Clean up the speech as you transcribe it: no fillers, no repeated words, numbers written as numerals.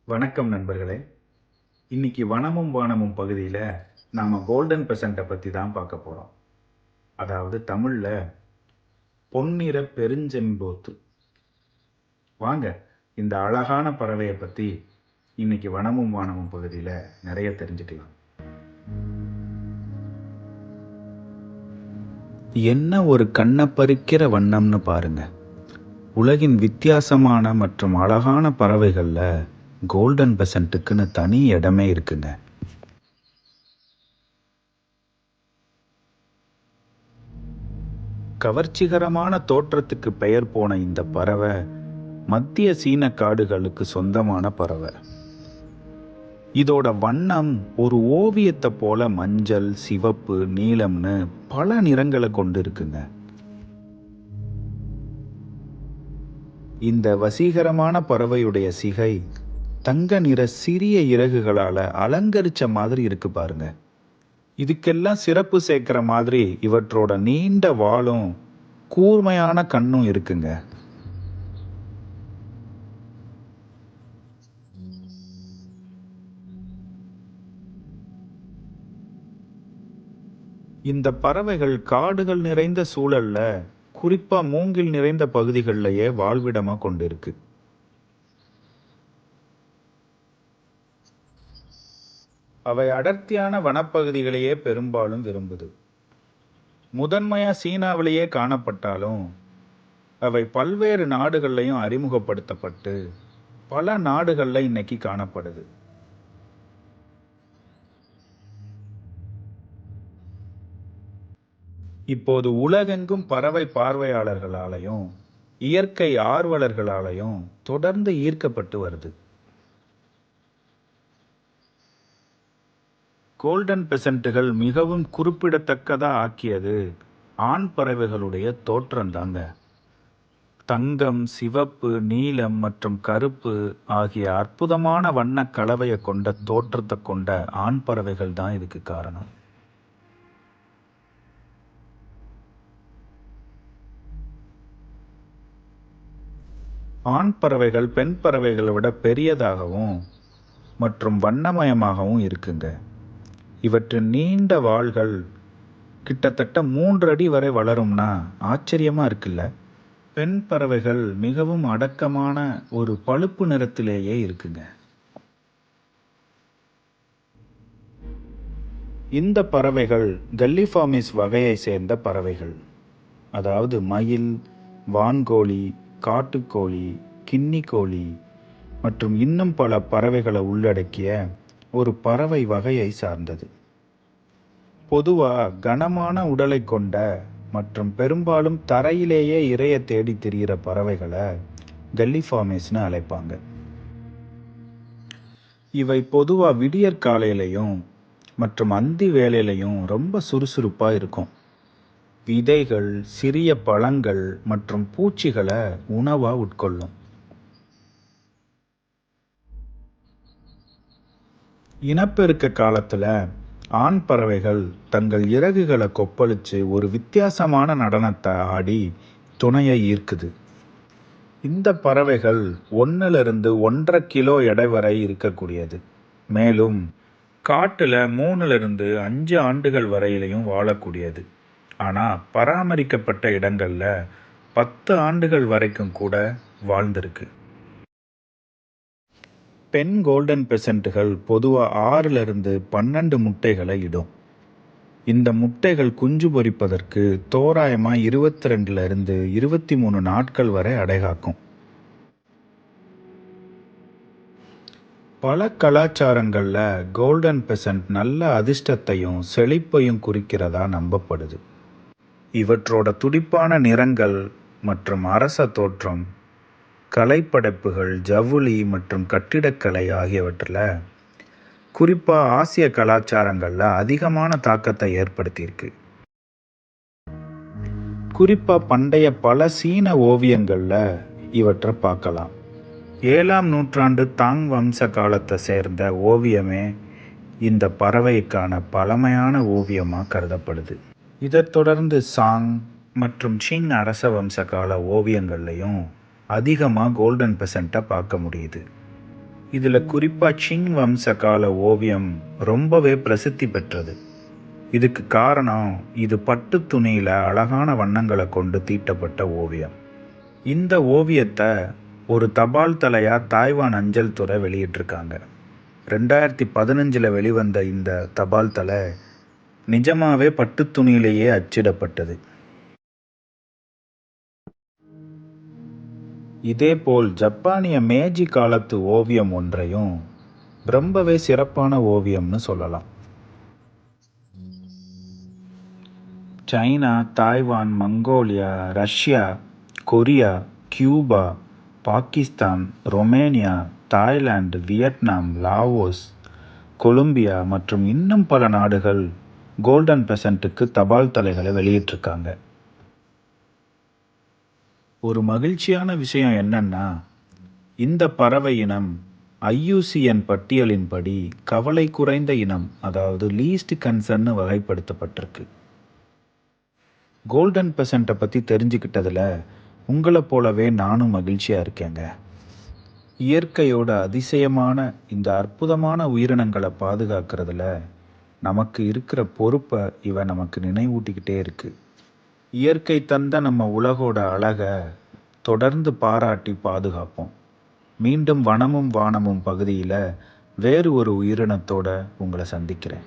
வணக்கம் நண்பர்களே. இன்னைக்கு வனமும் வானமும் பகுதியில் நாம் கோல்டன் பெசண்ட்டை பற்றி தான் பார்க்க போகிறோம். அதாவது தமிழில் பொன்னிற பெருஞ்செம்போத்து. வாங்க இந்த அழகான பறவையை பற்றி இன்னைக்கு வனமும் வானமும் பகுதியில் நிறைய தெரிஞ்சுக்கலாம். என்ன ஒரு கண்ணை பறிக்கிற வண்ணம்னு பாருங்க. உலகின் வித்தியாசமான மற்றும் அழகான பறவைகளில் கோல்டன் பெசண்ட்டுக்குன்னு தனி இடமே இருக்குங்க. கவர்ச்சிகரமான தோற்றத்துக்கு பெயர் போன இந்த பறவை மத்திய சீன காடுகளுக்கு சொந்தமான பறவை. இதோட வண்ணம் ஒரு ஓவியத்தை போல மஞ்சள், சிவப்பு, நீலம்னு பல நிறங்களை கொண்டு இருக்குங்க. இந்த வசீகரமான பறவையுடைய சிகை தங்க நிற சிறிய இறகுகளால அலங்கரிச்ச மாதிரி இருக்கு பாருங்க. இதுக்கெல்லாம் சிறப்பு சேர்க்கிற மாதிரி இவற்றோட நீண்ட வாலும் கூர்மையான கண்ணும் இருக்குங்க. இந்த பறவைகள் காடுகள் நிறைந்த சூழல்ல, குறிப்பா மூங்கில் நிறைந்த பகுதிகளிலேயே வாழ்விடமா கொண்டிருக்கு. அவை அடர்த்தியான வனப்பகுதிகளையே பெரும்பாலும் விரும்புது. முதன்மையா சீனாவிலேயே காணப்பட்டாலும் அவை பல்வேறு நாடுகள்லையும் அறிமுகப்படுத்தப்பட்டு பல நாடுகள்ல இன்னைக்கு காணப்படுது. இப்போது உலகெங்கும் பறவை பார்வையாளர்களாலையும் இயற்கை ஆர்வலர்களாலையும் தொடர்ந்து ஈர்க்கப்பட்டு வருது. கோல்டன் பெசண்ட்டுகள் மிகவும் குறிப்பிடத்தக்கதா ஆக்கியது ஆண் பறவைகளுடைய தோற்றம் தாங்க. தங்கம், சிவப்பு, நீலம் மற்றும் கருப்பு ஆகிய அற்புதமான வண்ண கலவையை கொண்ட தோற்றத்தை கொண்ட ஆண் பறவைகள் தான் இதுக்கு காரணம். ஆண் பறவைகள் பெண் பறவைகளை விட பெரியதாகவும் மற்றும் வண்ணமயமாகவும் இருக்குங்க. இவற்றின் நீண்ட வால்கள் கிட்டத்தட்ட 3 அடி வரை வளரும்னா ஆச்சரியமா இருக்குல்ல. பெண் பறவைகள் மிகவும் அடக்கமான ஒரு பழுப்பு நிறத்திலேயே இருக்குங்க. இந்த பறவைகள் கல்லிஃபார்மிஸ் வகையை சேர்ந்த பறவைகள். அதாவது மயில், வான்கோழி, காட்டுக்கோழி, கின்னிக்கோழி மற்றும் இன்னும் பல பறவைகளை உள்ளடக்கிய ஒரு பறவை வகையை சார்ந்தது. பொதுவா கனமான உடலை கொண்ட மற்றும் பெரும்பாலும் தரையிலேயே இரையை தேடி திரிகிற பறவைகளை கல்லிஃபார்மிஸ்னு அழைப்பாங்க. இவை பொதுவா விடியற் காலையிலையும் மற்றும் அந்தி வேளையிலையும் ரொம்ப சுறுசுறுப்பா இருக்கும். விதைகள், சிறிய பழங்கள் மற்றும் பூச்சிகளை உணவா உட்கொள்ளும். இனப்பெருக்க காலத்துல ஆண் பறவைகள் தங்கள் இறகுகளை கொப்பளிச்சு ஒரு வித்தியாசமான நடனத்தை ஆடி துணையை ஈர்க்குது. இந்த பறவைகள் 1 to 1.5 கிலோ எடை வரை இருக்கக்கூடியது. மேலும் காட்டுல 3 to 5 ஆண்டுகள் வரையிலையும் வாழக்கூடியது. ஆனா பராமரிக்கப்பட்ட இடங்கள்ல 10 ஆண்டுகள் வரைக்கும் கூட வாழ்ந்திருக்கு. பெண் கோல்டன் பெசண்ட்டுகள் பொதுவாக 6 to 12 முட்டைகளை இடும். இந்த முட்டைகள் குஞ்சு பொரிப்பதற்கு தோராயமாக 22 to 23 நாட்கள் வரை அடைகாக்கும். பல கலாச்சாரங்களில் கோல்டன் பெசண்ட் நல்ல அதிர்ஷ்டத்தையும் செழிப்பையும் குறிக்கிறதா நம்பப்படுது. இவற்றோட துடிப்பான நிறங்கள் மற்றும் அரச தோற்றம், கலைப்படைப்புகள், ஜவுளி மற்றும் கட்டிடக்கலை ஆகியவற்றில் குறிப்பாக ஆசிய கலாச்சாரங்களில் அதிகமான தாக்கத்தை ஏற்படுத்தியிருக்கு. குறிப்பாக பண்டைய பல சீன ஓவியங்களில் இவற்றை பார்க்கலாம். 7ஆம் நூற்றாண்டு தாங் வம்ச காலத்தை சேர்ந்த ஓவியமே இந்த பறவைக்கான பழமையான ஓவியமாக கருதப்படுது. இதைத் தொடர்ந்து சாங் மற்றும் சிங் அரச வம்ச கால ஓவியங்கள்லையும் அதிகமாக கோல்டன் பெசண்ட்டை பார்க்க முடியுது. இதில் குறிப்பாக சிங் வம்ச கால ஓவியம் ரொம்பவே பிரசித்தி பெற்றது. இதுக்கு காரணம் இது பட்டு துணியில் அழகான வண்ணங்களை கொண்டு தீட்டப்பட்ட ஓவியம். இந்த ஓவியத்தை ஒரு தபால் தலையாக தாய்வான் அஞ்சல் துறை வெளியிட்டிருக்காங்க. 2015 வெளிவந்த இந்த தபால் தலை நிஜமாவே பட்டு துணியிலேயே அச்சிடப்பட்டது. இதேபோல் ஜப்பானிய மேஜி காலத்து ஓவியம் ஒன்றையும் ரொம்பவே சிறப்பான ஓவியம்னு சொல்லலாம். China, Taiwan, Mongolia, Russia, Korea, Cuba, Pakistan, Romania, Thailand, Vietnam, Laos, Colombia மற்றும் இன்னும் பல நாடுகள் கோல்டன் பெசண்ட்டுக்கு தபால் தலைகளை வெளியிட்டிருக்காங்க. ஒரு மகிழ்ச்சியான விஷயம் என்னன்னா, இந்த பறவை இனம் IUCN பட்டியலின்படி கவலை குறைந்த இனம், அதாவது லீஸ்ட் கன்சர்ன் வகைப்படுத்தப்பட்டிருக்கு. கோல்டன் பெசண்ட்டை பற்றி தெரிஞ்சுக்கிட்டதில் உங்களை போலவே நானும் மகிழ்ச்சியாக இருக்கேங்க. இயற்கையோட அதிசயமான இந்த அற்புதமான உயிரினங்களை பாதுகாக்கிறதுல நமக்கு இருக்கிற பொறுப்பை இவன் நமக்கு நினைவூட்டிக்கிட்டே இருக்கு. இயற்கை தந்த நம்ம உலகோட அழகை தொடர்ந்து பாராட்டி பாதுகாப்போம். மீண்டும் வனமும் வானமும் பகுதியில் வேறு ஒரு உயிரினத்தோட உங்களை சந்திக்கிறேன்.